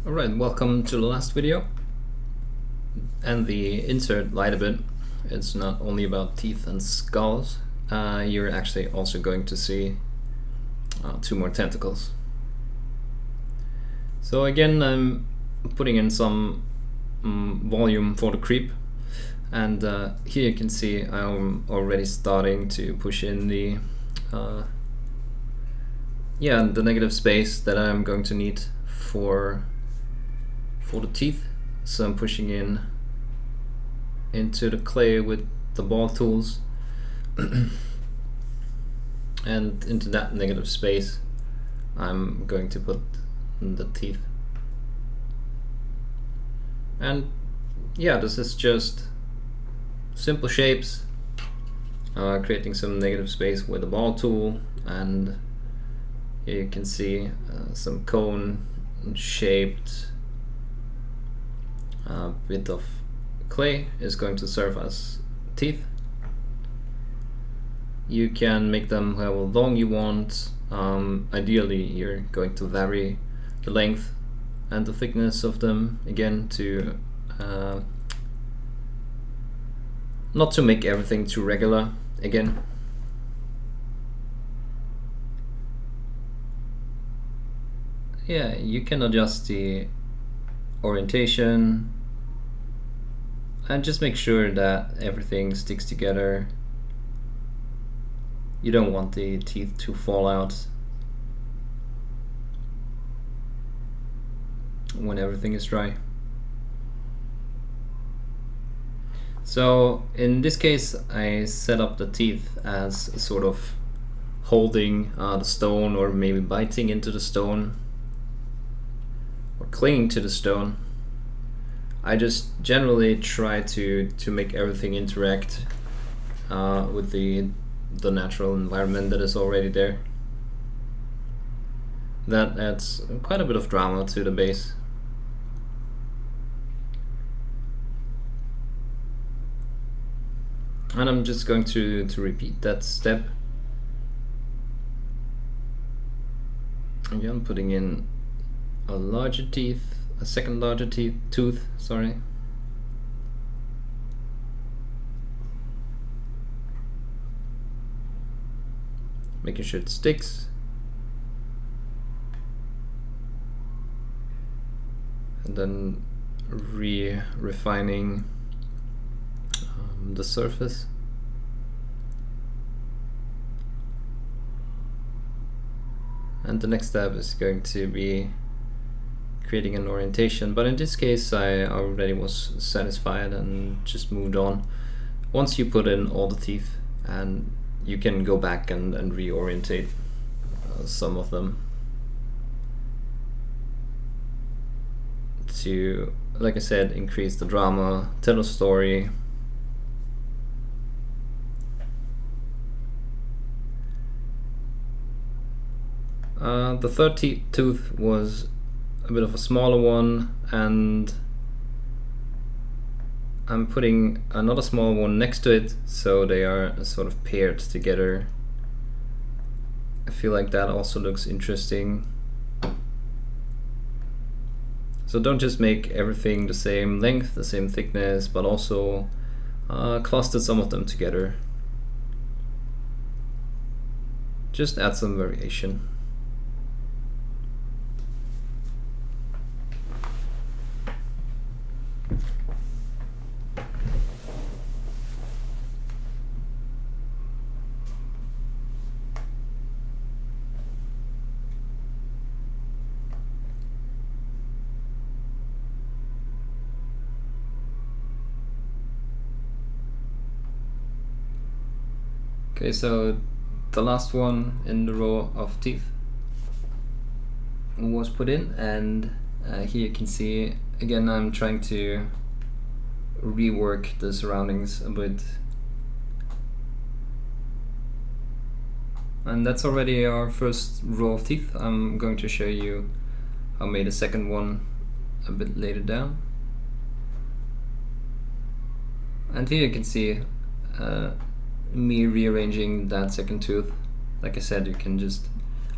Alright, welcome to the last video and the insert light a bit. It's not only about teeth and skulls, you're actually also going to see two more tentacles. So again, I'm putting in some volume for the creep, and here you can see I'm already starting to push in the negative space that I'm going to need for the teeth. So I'm pushing in into the clay with the ball tools and into that negative space I'm going to put the teeth. And yeah, this is just simple shapes, creating some negative space with the ball tool, and here you can see some cone shaped bit of clay is going to serve as teeth. You can make them however long you want. Ideally you're going to vary the length and the thickness of them again to not to make everything too regular again. Yeah, you can adjust the orientation and just make sure that everything sticks together. You don't want the teeth to fall out when everything is dry. So in this case I set up the teeth as sort of holding the stone, or maybe biting into the stone or clinging to the stone. I just generally try to make everything interact with the natural environment that is already there. That adds quite a bit of drama to the base. And I'm just going to repeat that step. Again, putting in a larger teeth, a second larger tooth, sorry. Making sure it sticks. And then refining the surface. And the next step is going to be creating an orientation, but in this case I already was satisfied and just moved on. Once you put in all the teeth, and you can go back and reorientate some of them to, like I said, increase the drama, tell a story. The third tooth was a bit of a smaller one, and I'm putting another small one next to it so they are sort of paired together. I feel like that also looks interesting. So don't just make everything the same length, the same thickness, but also cluster some of them together. Just add some variation. Okay, so the last one in the row of teeth was put in, and here you can see again I'm trying to rework the surroundings a bit. And that's already our first row of teeth. I'm going to show you how I made a second one a bit later down. And here you can see me rearranging that second tooth. Like I said, you can just,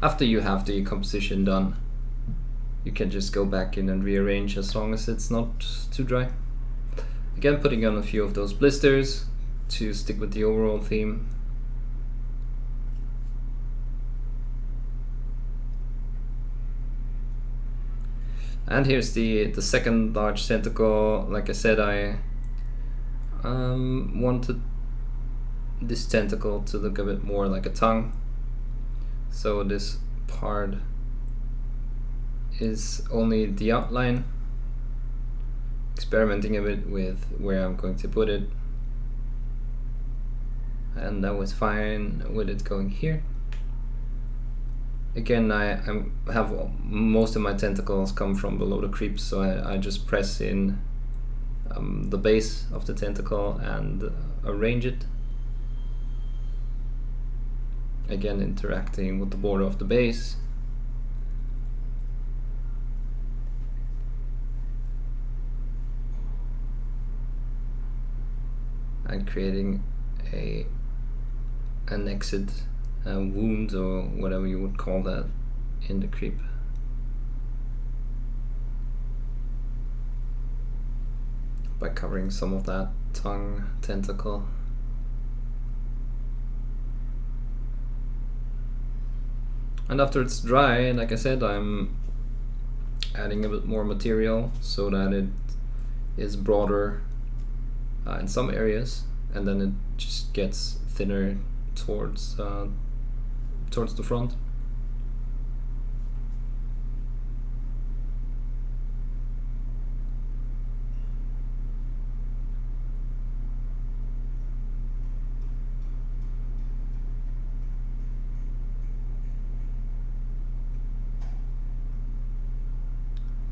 after you have the composition done, you can just go back in and rearrange as long as it's not too dry. Again, putting on a few of those blisters to stick with the overall theme. And here's the second large tentacle. Like I said, I wanted this tentacle to look a bit more like a tongue. So this part is only the outline, experimenting a bit with where I'm going to put it, and I was fine with it going here. Again, I have most of my tentacles come from below the creep, so I just press in the base of the tentacle and arrange it. Again, interacting with the border of the base. And creating an exit wound, or whatever you would call that, in the creep. By covering some of that tongue tentacle. And after it's dry, like I said, I'm adding a bit more material so that it is broader in some areas, and then it just gets thinner towards the front.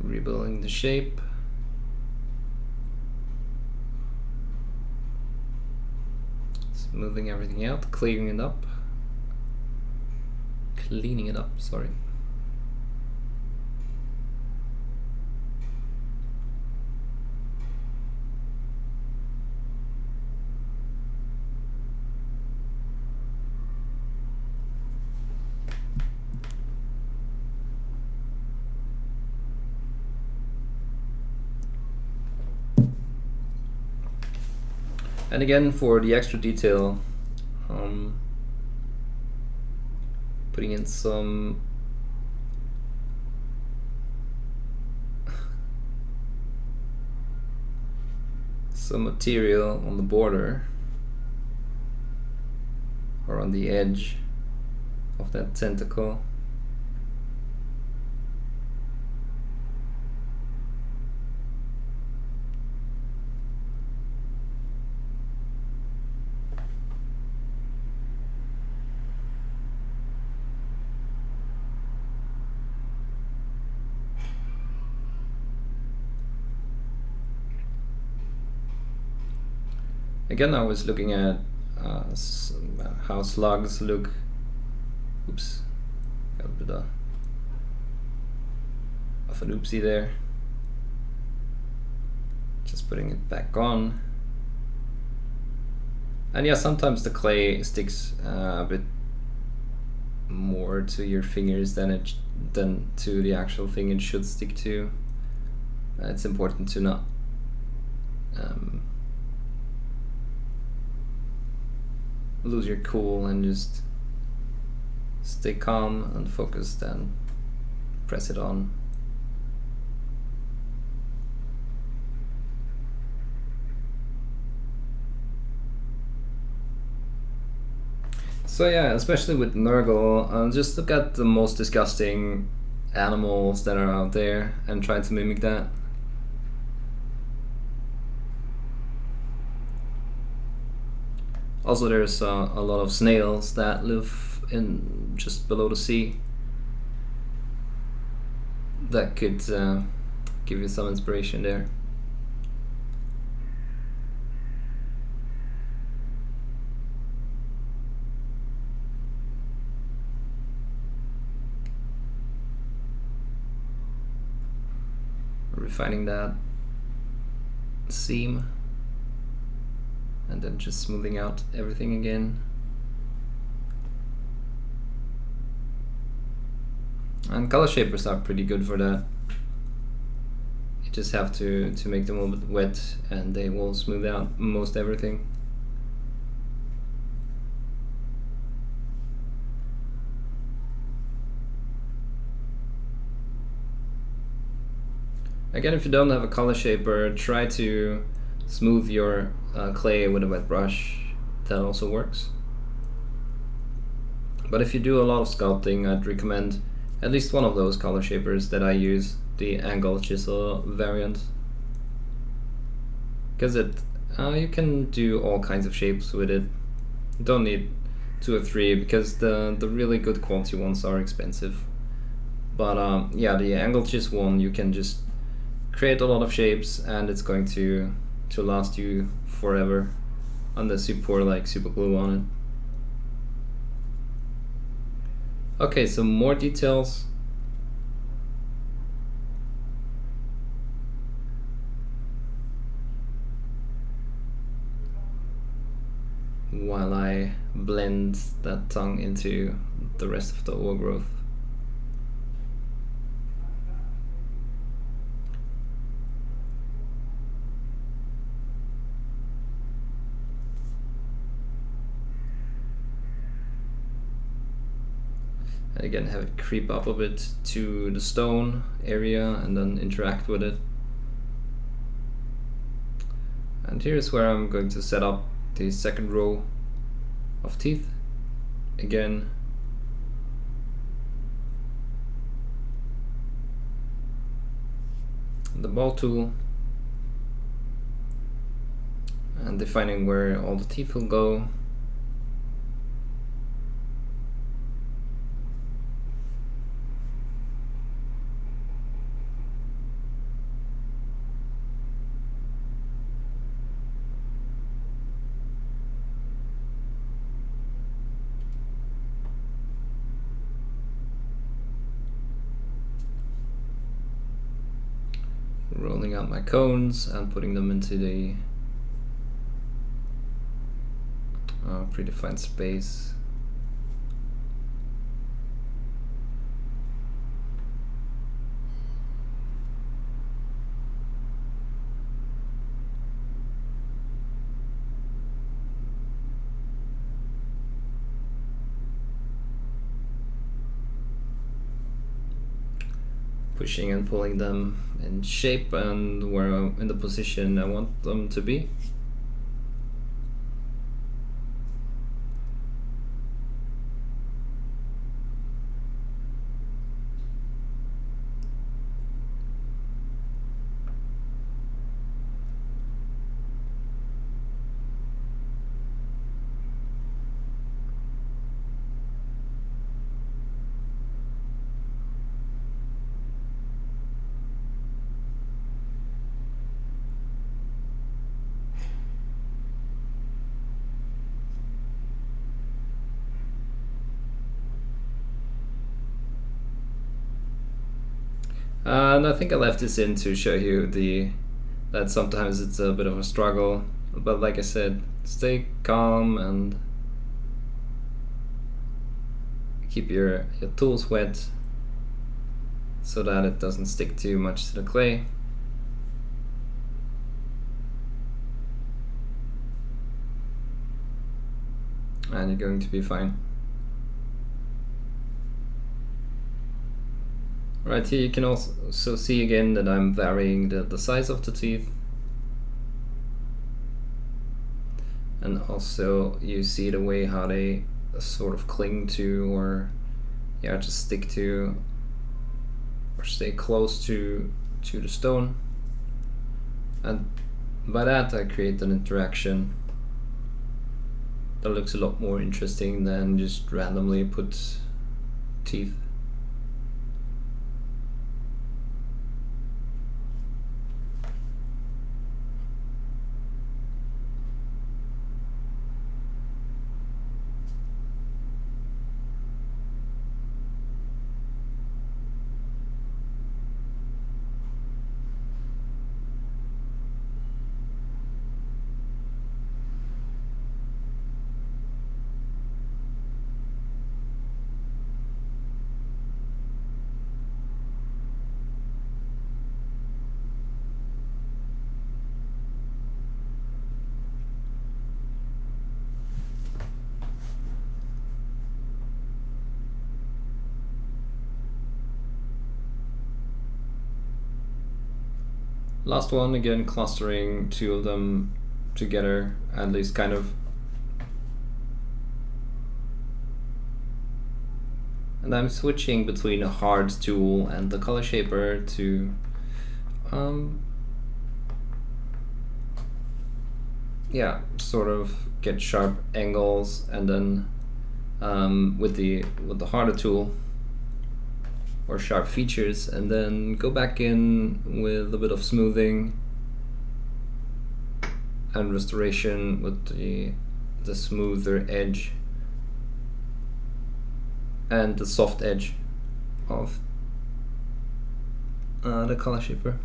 Rebuilding the shape. Smoothing everything out, cleaning it up. Cleaning it up, sorry. And again, for the extra detail, putting in some material on the border or on the edge of that tentacle. Again, I was looking at how slugs look. Oops, got a bit of an oopsie there. Just putting it back on. And yeah, sometimes the clay sticks a bit more to your fingers than to the actual thing it should stick to. It's important to not lose your cool and just stay calm and focused and press it on. So yeah, especially with nurgle, just look at the most disgusting animals that are out there and try to mimic that. Also, there's a lot of snails that live in just below the sea that could give you some inspiration there. Refining that seam. And then just smoothing out everything again. And color shapers are pretty good for that. You just have to make them a little bit wet and they will smooth out most everything. Again, if you don't have a color shaper, try to smooth your clay with a wet brush. That also works. But if you do a lot of sculpting, I'd recommend at least one of those color shapers that I use, the angle chisel variant, because you can do all kinds of shapes with it. You don't need 2 or 3 because the really good quality ones are expensive. But yeah, the angle chisel one, you can just create a lot of shapes and it's going to last you forever unless you pour like super glue on it. Okay, so more details. While I blend that tongue into the rest of the overgrowth. And again, have it creep up a bit to the stone area and then interact with it. And here's where I'm going to set up the second row of teeth. Again, the ball tool, and defining where all the teeth will go. Rolling out my cones and putting them into the predefined space. Pushing and pulling them in shape and where in the position I want them to be. And I think I left this in to show you that sometimes it's a bit of a struggle, but like I said, stay calm and keep your tools wet so that it doesn't stick too much to the clay. And you're going to be fine. Right, here you can also see again that I'm varying the size of the teeth. And also you see the way how they sort of cling to or just stick to or stay close to the stone. And by that I create an interaction that looks a lot more interesting than just randomly put teeth. Last one, again clustering two of them together, at least kind of. And I'm switching between a hard tool and the color shaper to yeah, sort of get sharp angles, and then with the harder tool or sharp features, and then go back in with a bit of smoothing and restoration with the smoother edge and the soft edge of the color shaper.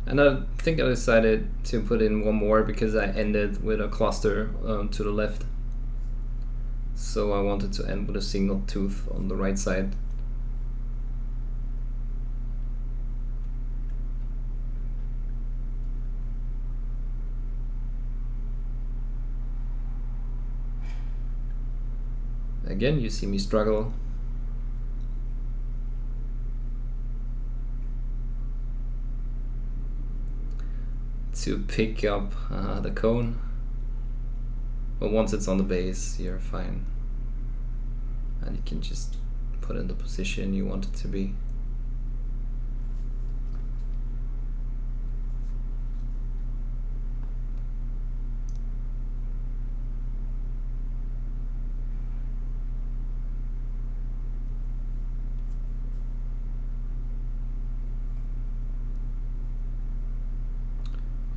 And I think I decided to put in one more because I ended with a cluster to the left. So I wanted to end with a single tooth on the right side. Again, you see me struggle. To pick up the cone, but once it's on the base, you're fine, and you can just put in the position you want it to be.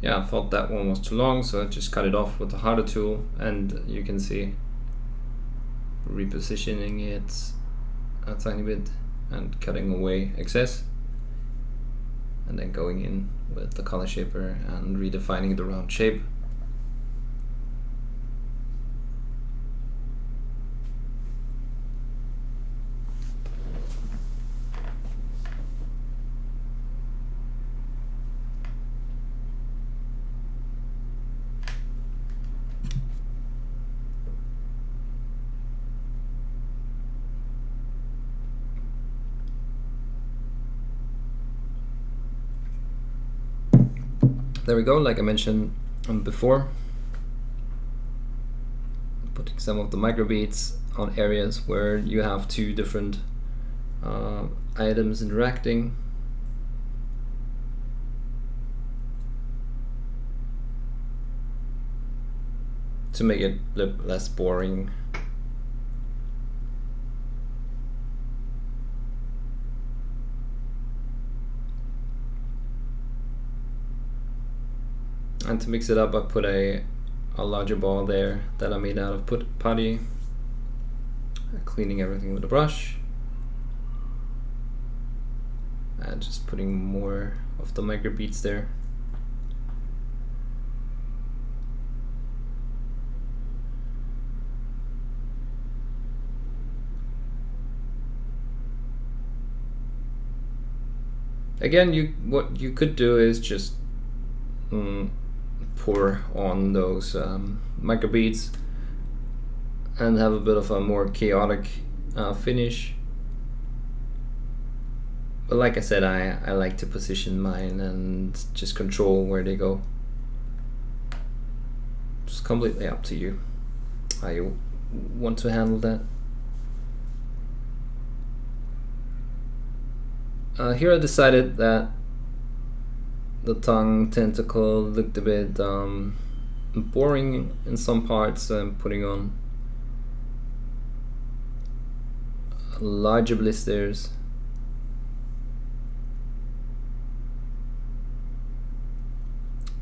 Yeah, I thought that one was too long, so I just cut it off with the harder tool, and you can see repositioning it a tiny bit and cutting away excess, and then going in with the color shaper and redefining the round shape. There we go, like I mentioned before, putting some of the microbeads on areas where you have two different items interacting. To make it look less boring. And to mix it up, I put a larger ball there that I made out of putty, cleaning everything with a brush, and just putting more of the microbeads there. Again, what you could do is just pour on those microbeads and have a bit of a more chaotic finish. But like I said, I like to position mine and just control where they go. It's completely up to you how you want to handle that. Here I decided that the tongue tentacle looked a bit boring in some parts, so I'm putting on larger blisters.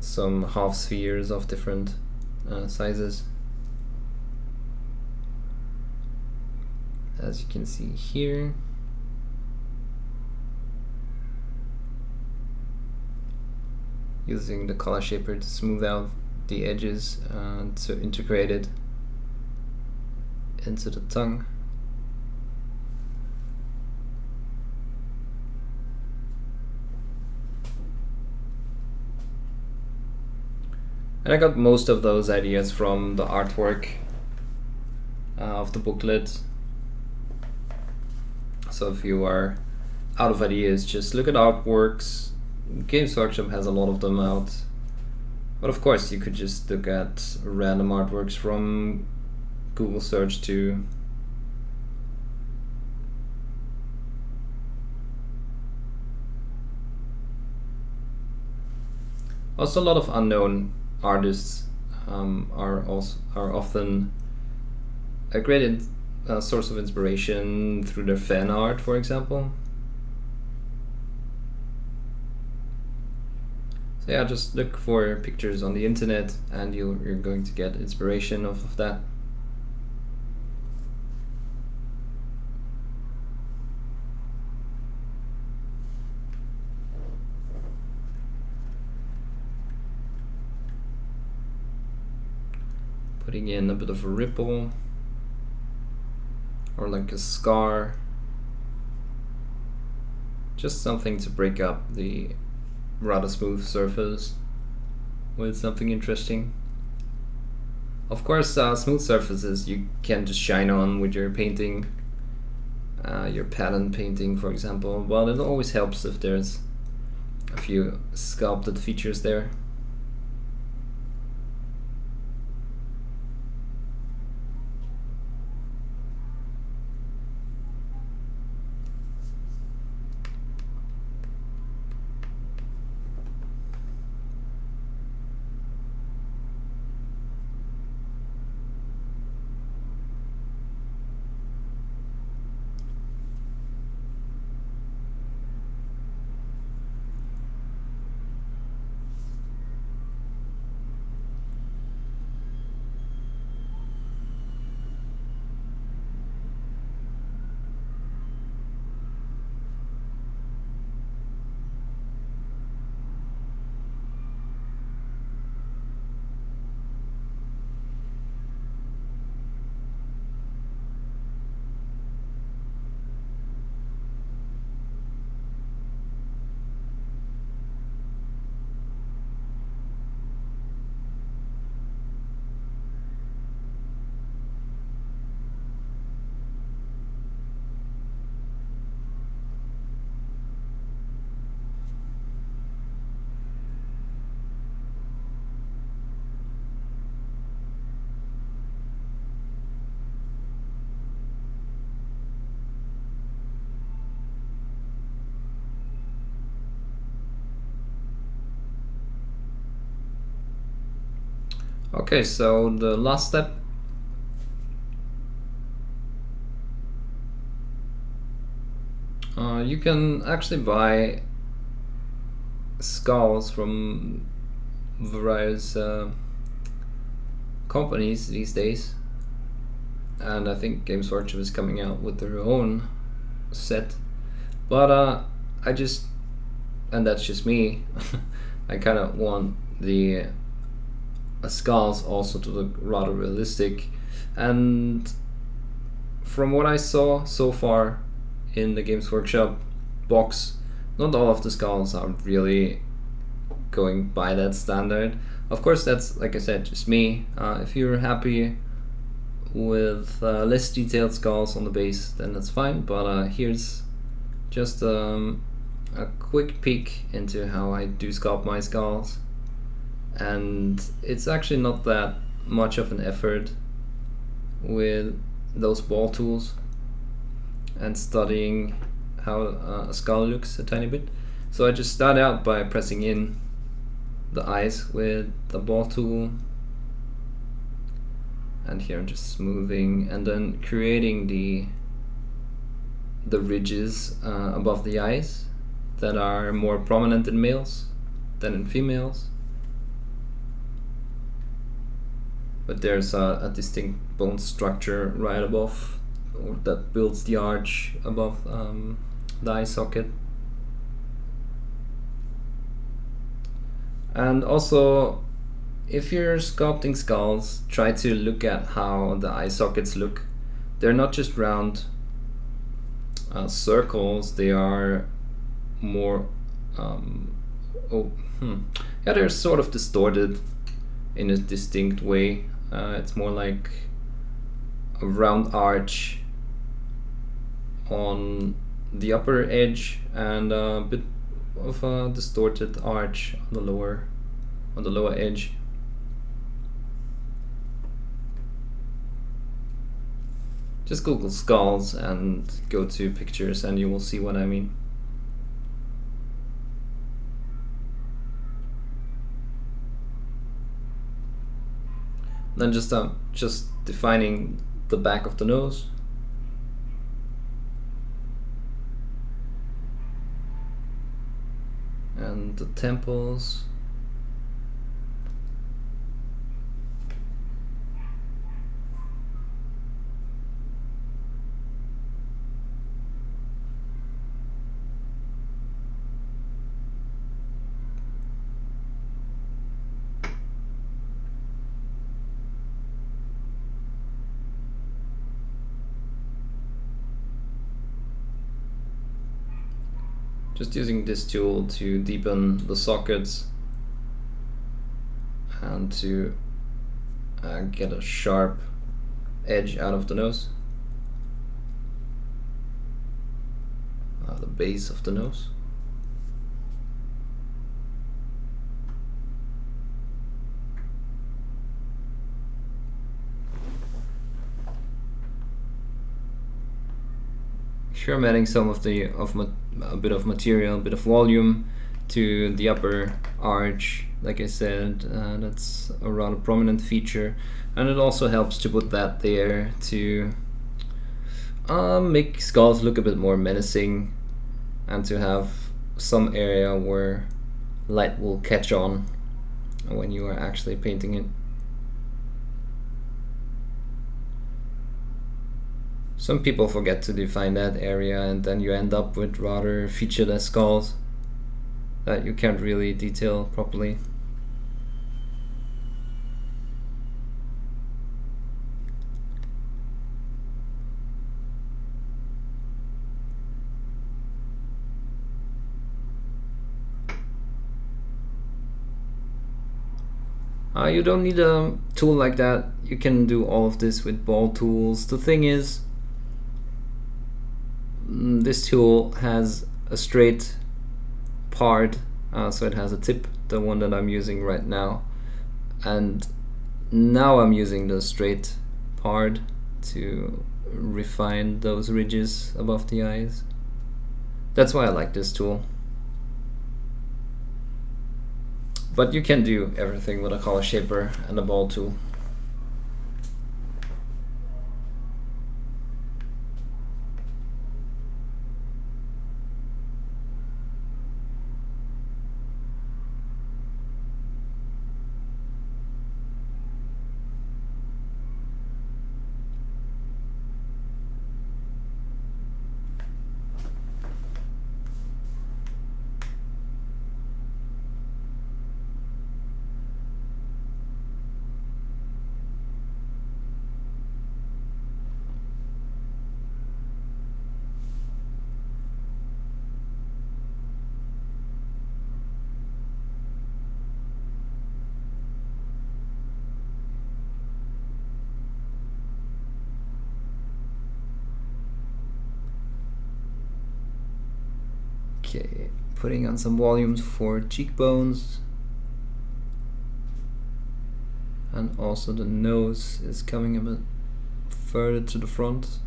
Some half spheres of different sizes, as you can see here. using the color shaper to smooth out the edges and to integrate it into the tongue. And I got most of those ideas from the artwork of the booklet. So if you are out of ideas, just look at artworks. Games Workshop has a lot of them out. But of course, you could just look at random artworks from Google search too. Also, a lot of unknown artists are often a great source of inspiration through their fan art, for example. So yeah, just look for pictures on the internet and you're going to get inspiration of that. Putting in a bit of a ripple or like a scar, just something to break up the rather smooth surface with something interesting. Of course, smooth surfaces you can just shine on with your painting, your pattern painting, for example. Well, it always helps if there's a few sculpted features there. Okay, so the last step, you can actually buy skulls from various companies these days, and I think Games Workshop is coming out with their own set, but and that's just me, I kind of want the skulls also to look rather realistic, and from what I saw so far in the Games Workshop box, not all of the skulls are really going by that standard. Of course, that's, like I said, just me. If you're happy with less detailed skulls on the base, then that's fine, but here's just a quick peek into how I do sculpt my skulls. And it's actually not that much of an effort with those ball tools and studying how a skull looks a tiny bit. So I just start out by pressing in the eyes with the ball tool, and here I'm just smoothing and then creating the ridges above the eyes that are more prominent in males than in females. But there's a distinct bone structure right above, or that builds the arch above the eye socket. And also, if you're sculpting skulls, try to look at how the eye sockets look. They're not just round circles, they are more yeah, they're sort of distorted in a distinct way. It's more like a round arch on the upper edge and a bit of a distorted arch on the lower edge. Just Google skulls and go to pictures and you will see what I mean. Then just defining the back of the nose. And the temples. Just using this tool to deepen the sockets and to get a sharp edge out of the nose, the base of the nose. Sure, I'm adding some of a bit of material, a bit of volume to the upper arch. Like I said, that's a rather prominent feature, and it also helps to put that there to make skulls look a bit more menacing, and to have some area where light will catch on when you are actually painting it. Some people forget to define that area, and then you end up with rather featureless skulls that you can't really detail properly. You don't need a tool like that. You can do all of this with ball tools. The thing is, this tool has a straight part, so it has a tip, the one that I'm using right now, and now I'm using the straight part to refine those ridges above the eyes. That's why I like this tool. But you can do everything with a color shaper and a ball tool. Okay, putting on some volumes for cheekbones, and also the nose is coming a bit further to the front.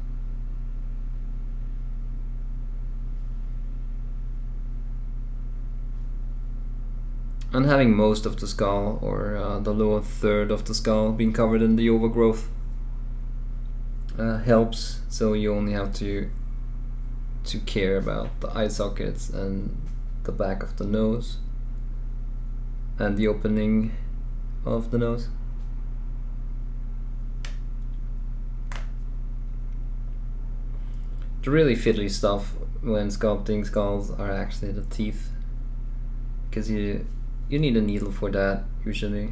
And having most of the skull, or the lower third of the skull, being covered in the overgrowth helps, so you only have to care about the eye sockets and the back of the nose and the opening of the nose. The really fiddly stuff when sculpting skulls are actually the teeth, because you You need a needle for that usually.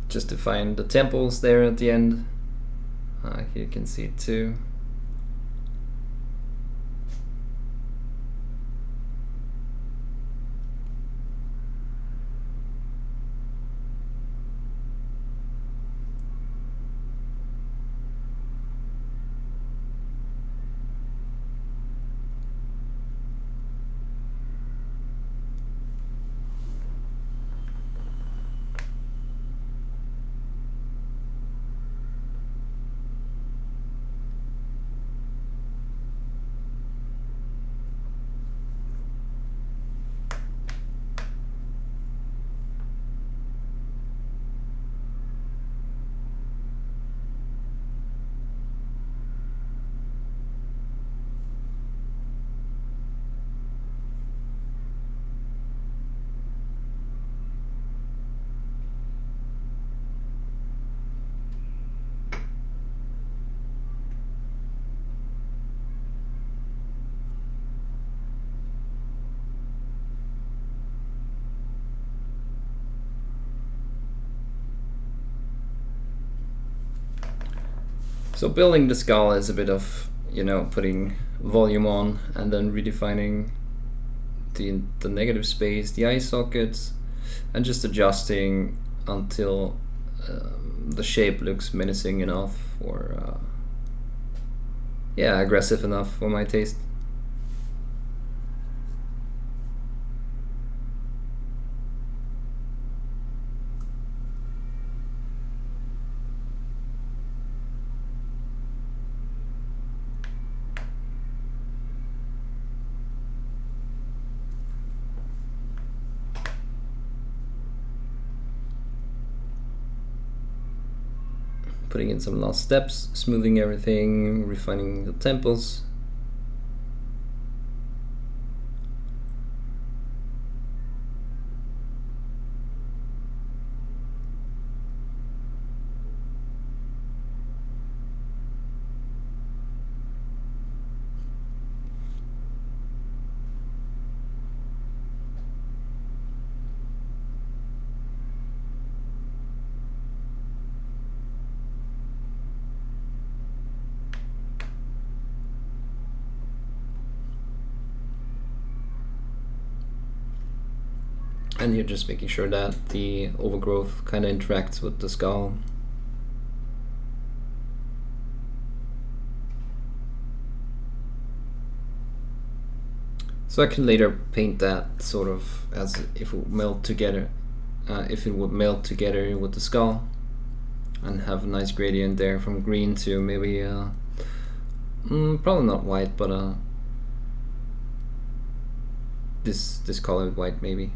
Just to find the temples there at the end. Here you can see it too. So building the skull is a bit of, putting volume on and then redefining the negative space, the eye sockets, and just adjusting until the shape looks menacing enough or aggressive enough for my taste. Putting in some last steps, smoothing everything, refining the temples. And you're just making sure that the overgrowth kind of interacts with the skull. So I can later paint that sort of as if it would melt together, with the skull, and have a nice gradient there from green to maybe probably not white, but this colored white maybe.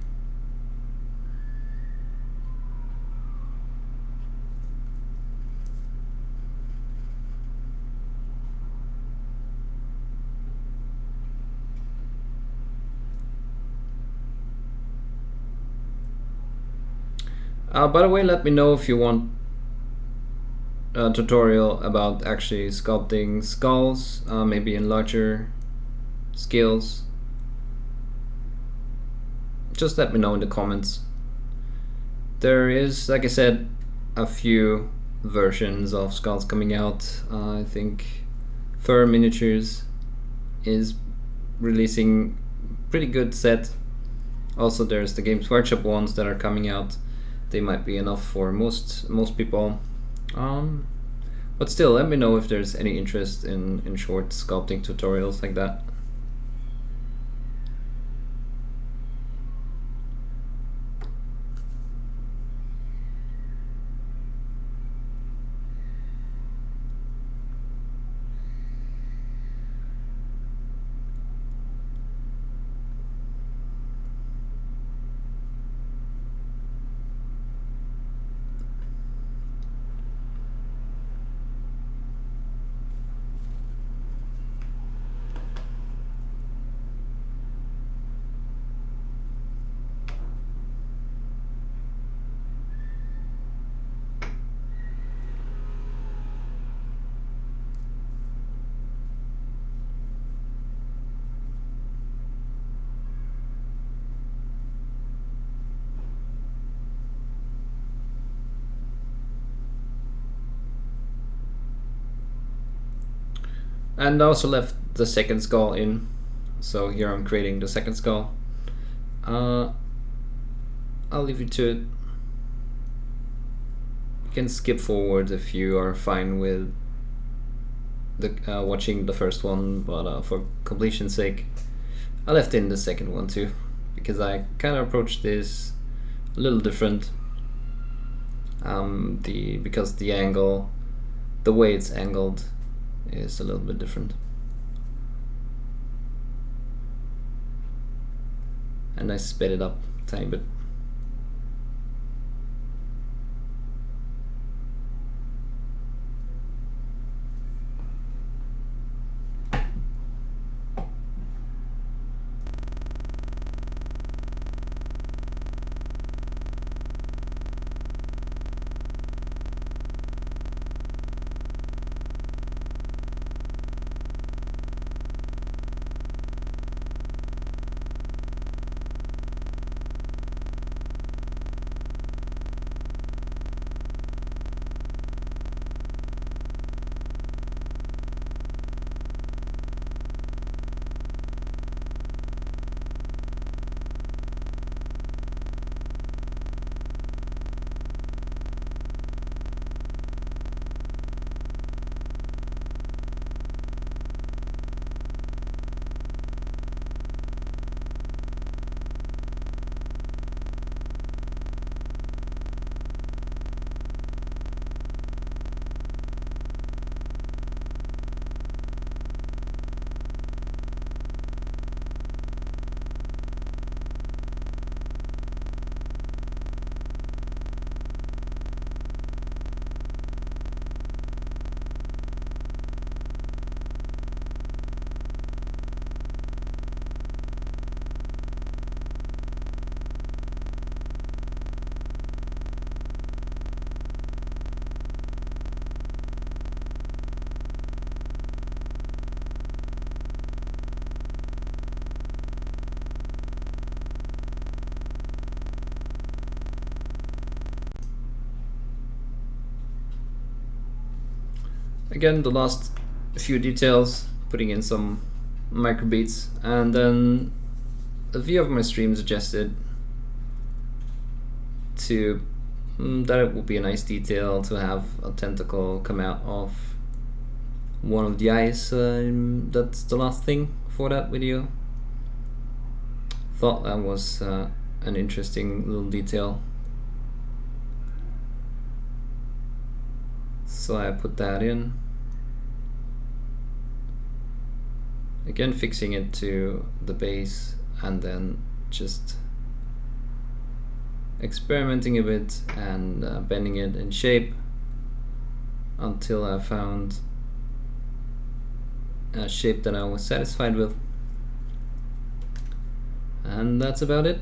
By the way, let me know if you want a tutorial about actually sculpting skulls, maybe in larger scales. Just let me know in the comments. There is, like I said, a few versions of skulls coming out. I think Fur Miniatures is releasing pretty good set. Also there's the Games Workshop ones that are coming out. They might be enough for most people, but still, let me know if there's any interest in short sculpting tutorials like that. And I also left the second skull in, so here I'm creating the second skull. I'll leave you to it. You can skip forward if you are fine with the watching the first one, but for completion's sake, I left in the second one too, because I kind of approached this a little different. Because the angle, the way it's angled, is a little bit different. And I sped it up a tiny bit. Again, the last few details, putting in some microbeats, and then a view of my stream suggested that it would be a nice detail to have a tentacle come out of one of the eyes. That's the last thing for that video. Thought that was an interesting little detail, so I put that in. Again, fixing it to the base and then just experimenting a bit and bending it in shape until I found shape that I was satisfied with. And that's about it.